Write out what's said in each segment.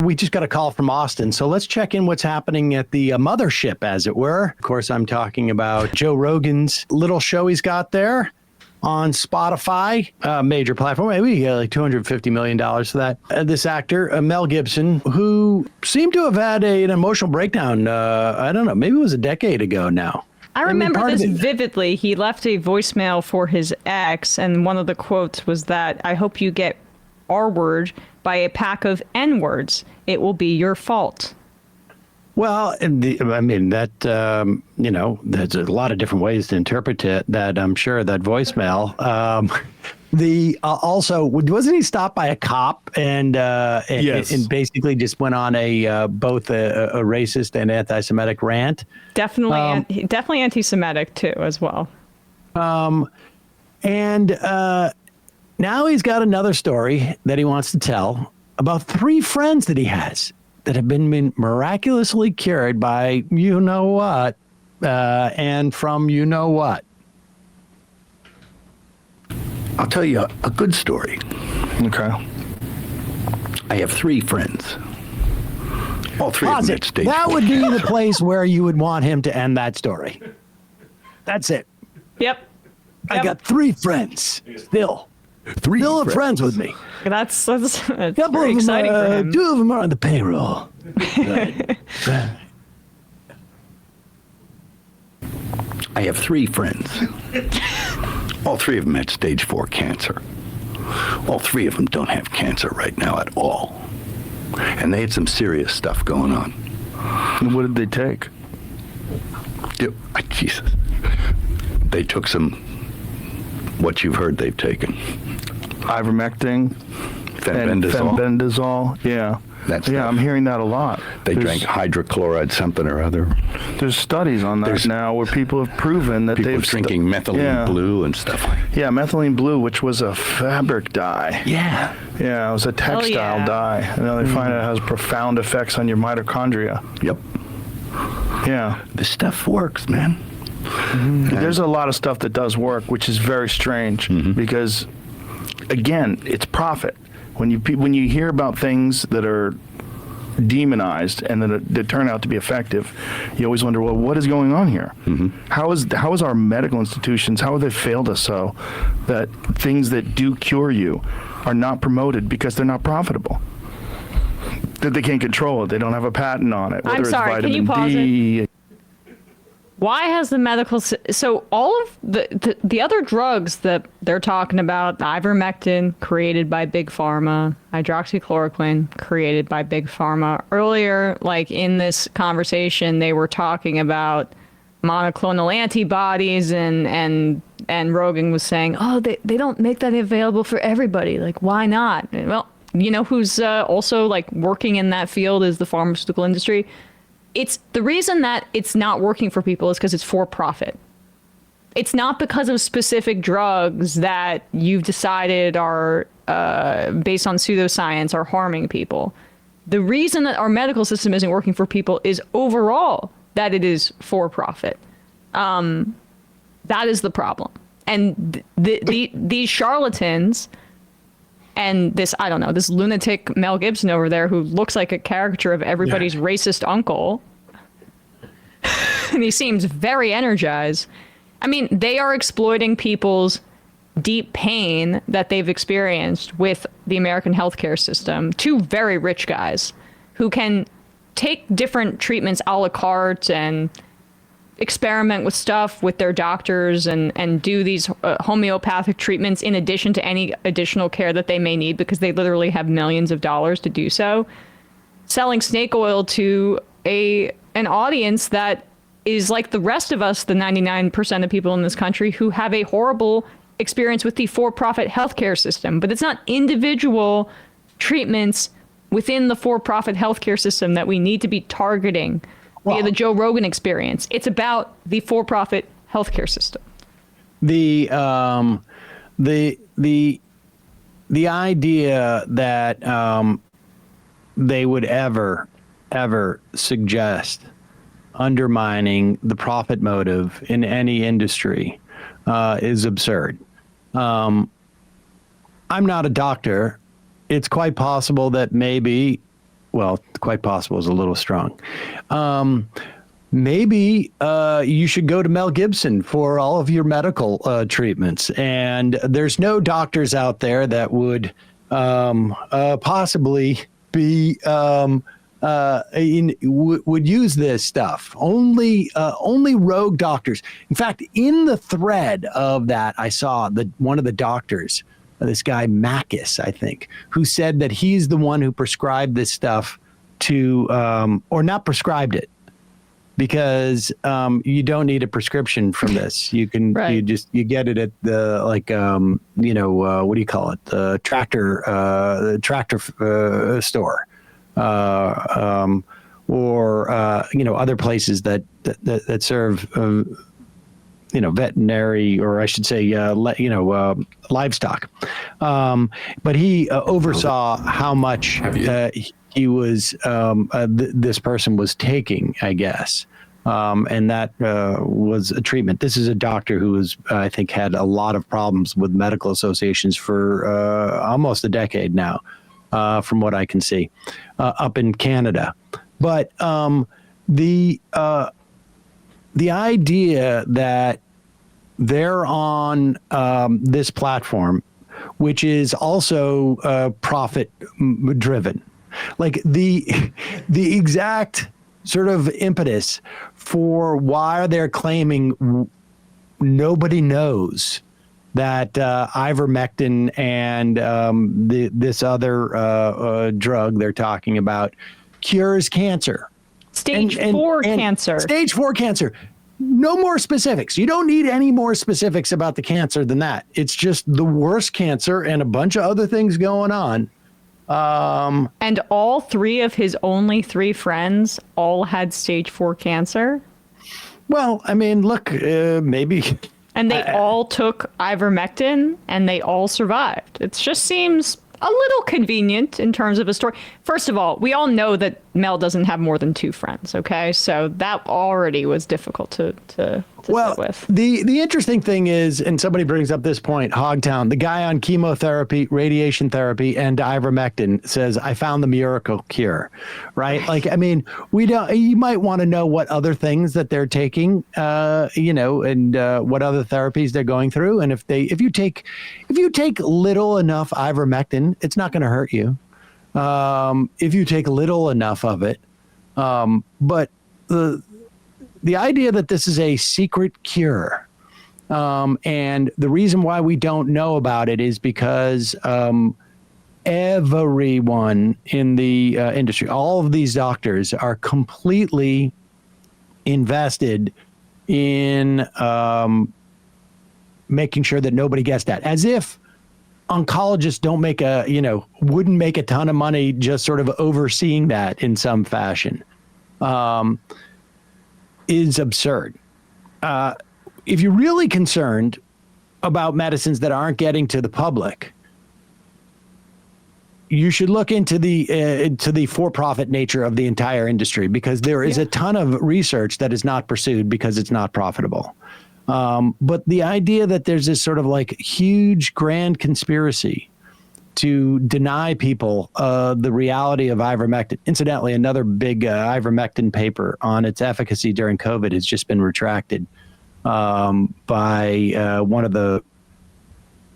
We just got a call from Austin, so let's check in what's happening at the mothership, as it were. Of course, I'm talking about Joe Rogan's little show he's got there on Spotify, major platform. Maybe he got like $250 million for that. This actor, Mel Gibson, who seemed to have had an emotional breakdown, I don't know, maybe it was a decade ago now. I remember this vividly. He left a voicemail for his ex, and one of the quotes was that, "I hope you get R-word by a pack of N-words. It will be your fault." Well, I mean, that, there's a lot of different ways to interpret it, that I'm sure, that voicemail. Also, wasn't he stopped by a cop and yes. and basically just went on both a racist and anti-Semitic rant? Definitely anti-Semitic too, as well. And now he's got another story that he wants to tell about 3 friends that he has that have been miraculously cured by you know what, and from you know what. I'll tell you a good story. Okay. I have 3 friends. All 3 of them at stage That 4. would be the place where you would want him to end that story. That's it. Yep. I got 3 friends still. 3 Still friends with me. That's Couple very of exciting for them, him. 2 of them are on the payroll. Right. I have 3 friends. All 3 of them had stage 4 cancer. All 3 of them don't have cancer right now at all. And they had some serious stuff going on. And what did they take? Jesus. They took what you've heard they've taken. Ivermectin, fenbendazole. Yeah. I'm hearing that a lot. They drank hydrochloride something or other. There's studies on that now where people have proven that people drinking methylene blue and stuff like that. Yeah, methylene blue, which was a fabric dye. Yeah. Yeah, it was a textile dye. And now they find it has profound effects on your mitochondria. Yep. Yeah. This stuff works, man. Mm-hmm. There's a lot of stuff that does work, which is very strange because, again, it's profit. When you hear about things that are demonized and that turn out to be effective, you always wonder, well, what is going on here? How is our medical institutions, how have they failed us so that things that do cure you are not promoted because they're not profitable? That they can't control it. They don't have a patent on it. I'm sorry, can you pause it? Why has the medical... So all of the other drugs that they're talking about, ivermectin, created by Big Pharma, hydroxychloroquine, created by Big Pharma. Earlier, like in this conversation, they were talking about monoclonal antibodies and Rogan was saying, oh, they don't make that available for everybody. Like, why not? Well, you know who's also like working in that field is the pharmaceutical industry. It's the reason that it's not working for people is because it's for profit. It's not because of specific drugs that you've decided are based on pseudoscience are harming people. The reason that our medical system isn't working for people is overall that it is for profit. That is the problem. And these charlatans and this, I don't know, this lunatic Mel Gibson over there who looks like a caricature of everybody's racist uncle. And he seems very energized. I mean, they are exploiting people's deep pain that they've experienced with the American healthcare system. 2 very rich guys who can take different treatments a la carte and experiment with stuff with their doctors and do these homeopathic treatments in addition to any additional care that they may need because they literally have millions of dollars to do so. Selling snake oil to an audience that is like the rest of us, the 99% of people in this country who have a horrible experience with the for-profit healthcare system. But it's not individual treatments within the for-profit healthcare system that we need to be targeting via the Joe Rogan experience. It's about the for-profit healthcare system. The idea that they would ever suggest undermining the profit motive in any industry is absurd. I'm not a doctor. It's quite possible that maybe well, quite possible is a little strong. Maybe you should go to Mel Gibson for all of your medical treatments. And there's no doctors out there that would possibly be would use this stuff. Only rogue doctors. In fact, in the thread of that, I saw one of the doctors, this guy Makis, I think, who said that he's the one who prescribed this stuff to, or not prescribed it, because you don't need a prescription from this. You can you get it at the what do you call it? The tractor store, or other places that serve veterinary, or I should say livestock. But he oversaw how much he was this person was taking, I guess. And that was a treatment. This is a doctor who was, I think, had a lot of problems with medical associations for almost a decade now, from what I can see, up in Canada. But the idea that they're on this platform, which is also profit driven, like the exact sort of impetus for why they're claiming nobody knows that ivermectin and this other drug they're talking about cures cancer. Stage 4 cancer. Stage 4 cancer. No more specifics. You don't need any more specifics about the cancer than that. It's just the worst cancer and a bunch of other things going on. And all 3 of his only 3 friends all had stage 4 cancer. Well, I mean, look, maybe. And they all took ivermectin and they all survived. It just seems a little convenient in terms of a story. First of all, we all know that Mel doesn't have more than 2 friends. Okay, so that already was difficult to sit with. The interesting thing is, and somebody brings up this point, Hogtown, the guy on chemotherapy, radiation therapy, and ivermectin says, "I found the miracle cure," right? Like, I mean, we don't. You might want to know what other things that they're taking, and what other therapies they're going through, and if you take little enough ivermectin, it's not going to hurt you. If you take little enough of it, but the idea that this is a secret cure, and the reason why we don't know about it is because everyone in the industry, all of these doctors, are completely invested in making sure that nobody gets that, as if oncologists wouldn't make a ton of money just sort of overseeing that in some fashion, is absurd. If you're really concerned about medicines that aren't getting to the public, you should look into the for-profit nature of the entire industry, because there is a ton of research that is not pursued because it's not profitable. But the idea that there's this sort of like huge grand conspiracy to deny people the reality of ivermectin. Incidentally, another big ivermectin paper on its efficacy during COVID has just been retracted by one of the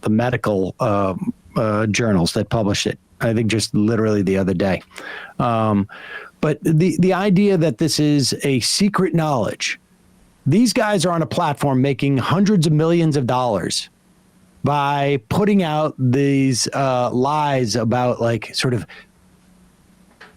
medical journals that published it. I think just literally the other day. But the idea that this is a secret knowledge. These guys are on a platform making hundreds of millions of dollars by putting out these lies about like sort of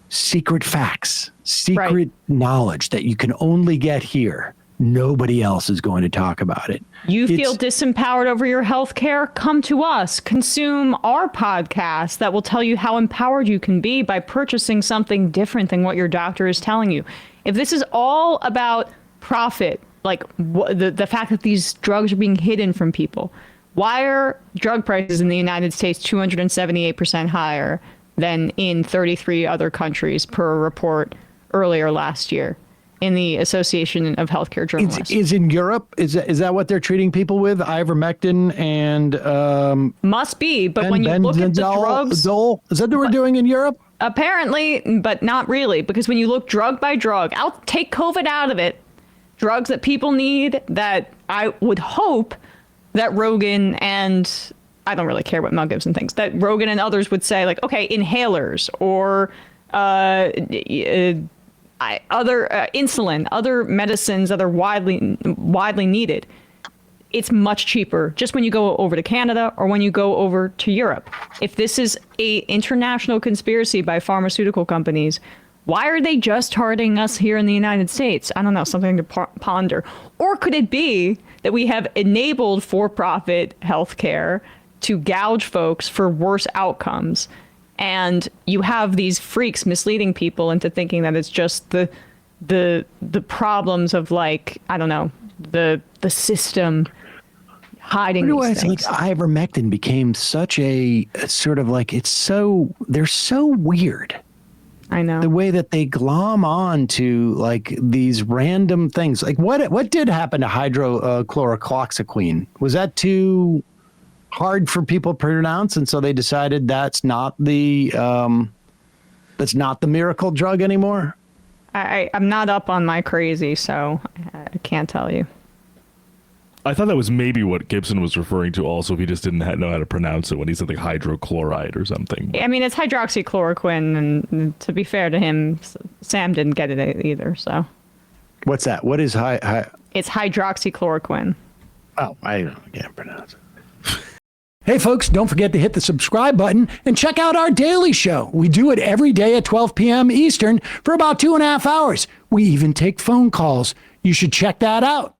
secret facts, secret knowledge that you can only get here. Nobody else is going to talk about it. You feel disempowered over your health care? Come to us. Consume our podcast that will tell you how empowered you can be by purchasing something different than what your doctor is telling you. If this is all about profit, like the fact that these drugs are being hidden from people, why are drug prices in the United States 278% higher than in 33 other countries per a report earlier last year in the Association of Healthcare Journalists? Is in Europe, is that what they're treating people with? Ivermectin and must be, but when you look at the drugs, is that what we're doing in Europe? Apparently, but not really, because when you look drug by drug, I'll take COVID out of it. Drugs that people need that I would hope that Rogan and I don't really care what Mel Gibson thinks, that Rogan and others would say, like, okay, inhalers or other insulin, other medicines that are widely needed. It's much cheaper just when you go over to Canada or when you go over to Europe. If this is a international conspiracy by pharmaceutical companies, why are they just targeting us here in the United States? I don't know, something to ponder. Or could it be that we have enabled for-profit healthcare to gouge folks for worse outcomes, and you have these freaks misleading people into thinking that it's just the problems of, like, I don't know, the system hiding these things. Like ivermectin became such a sort of like, they're so weird. I know the way that they glom on to like these random things. Like what did happen to hydrochloroquine? Was that too hard for people to pronounce, and so they decided that's not the miracle drug anymore? I'm not up on my crazy, so I can't tell you. I thought that was maybe what Gibson was referring to also, if he just didn't know how to pronounce it when he said like hydrochloride or something. I mean, it's hydroxychloroquine, and to be fair to him, Sam didn't get it either, so. What's that? What is It's hydroxychloroquine. Oh, I can't pronounce it. Hey, folks, don't forget to hit the subscribe button and check out our daily show. We do it every day at 12 p.m. Eastern for about 2.5 hours. We even take phone calls. You should check that out.